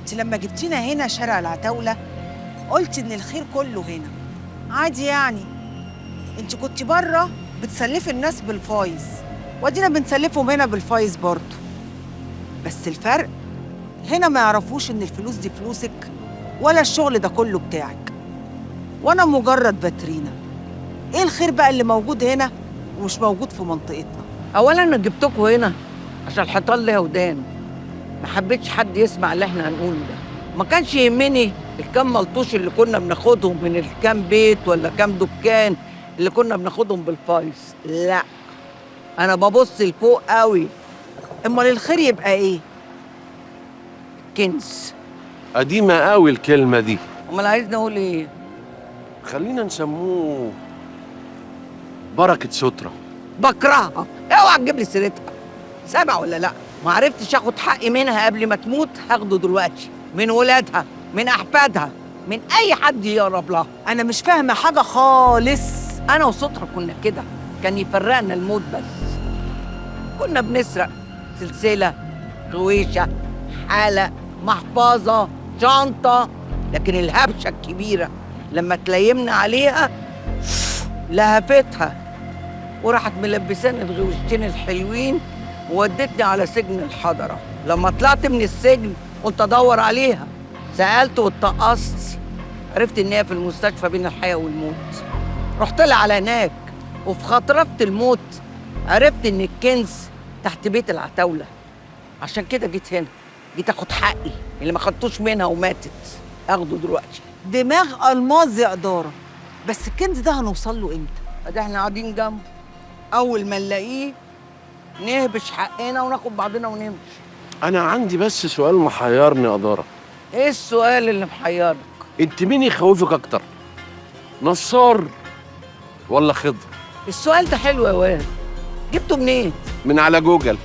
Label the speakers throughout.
Speaker 1: انت لما جبتينا هنا شارع العتاولة قلت ان الخير كله هنا عادي يعني. انت كنت بره بتسلفي الناس بالفايز، وادينا بنسلفهم هنا بالفايز برضه. بس الفرق هنا ما يعرفوش ان الفلوس دي فلوسك ولا الشغل ده كله بتاعك، وانا مجرد باترينا. ايه الخير بقى اللي موجود هنا ومش موجود في منطقتنا؟
Speaker 2: اولا انا جبتكم هنا عشان الحيطان ليها ودان، ما حبيتش حد يسمع اللي احنا هنقوله ده. ما كانش يهمني الكام ملطوش اللي كنا بناخدهم من الكام بيت ولا كام دكان اللي كنا بناخدهم بالفايز، لا، انا ببص لفوق قوي.
Speaker 1: امال الخير يبقى ايه؟
Speaker 2: كنز.
Speaker 3: قديمة قوي الكلمة دي،
Speaker 2: امال عايزني اقول ايه؟
Speaker 3: خلينا نسموه بركة سترة.
Speaker 2: بكرهها، اوعى تجيب لي سيرتها. سامع ولا لا؟ ما عرفتش اخد حقي منها قبل ما تموت، هاخده دلوقتي من ولادها، من احفادها، من اي حد يقرب لها.
Speaker 1: انا مش فاهمه حاجه خالص.
Speaker 2: انا وسترة كنا كده، كان يفرقنا الموت بس. كنا بنسرق سلسله، غويشه، حاله، محفظه، شنطه، لكن الهبشه الكبيره لما تلايمنا عليها لهفتها وراحت ملبساني الغوشتين الحلوين وودتني على سجن الحضره. لما طلعت من السجن قلت ادور عليها، سالت واتقصت، عرفت ان هي في المستشفى بين الحياه والموت. رحت لها على هناك، وفي خطرفة الموت عرفت ان الكنز تحت بيت العتاوله. عشان كده جيت هنا، جيت اخد حقي اللي ما خدتوش منها وماتت، اخده دلوقتي.
Speaker 1: دماغ الماظ يا اداره، بس الكنز ده هنوصل له امتى؟
Speaker 2: ادي احنا قاعدين جنبه، اول ما نلاقيه نهبش حقنا وناخد بعضنا ونمشي.
Speaker 3: أنا عندي بس سؤال محيرني يا دارة.
Speaker 2: ايه السؤال اللي محيرك؟
Speaker 3: أنت مين يخوفك أكتر؟ نصار ولا خضر؟
Speaker 2: السؤال ده حلو يا واد، جبته منين؟
Speaker 3: من على جوجل.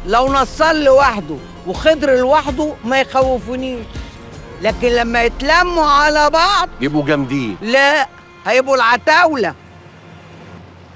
Speaker 2: لو نصار لوحده وخضر لوحده ما يخوفونيش، لكن لما يتلموا على بعض
Speaker 3: يبقوا جامدين.
Speaker 2: لا، هيبقوا العتاولة.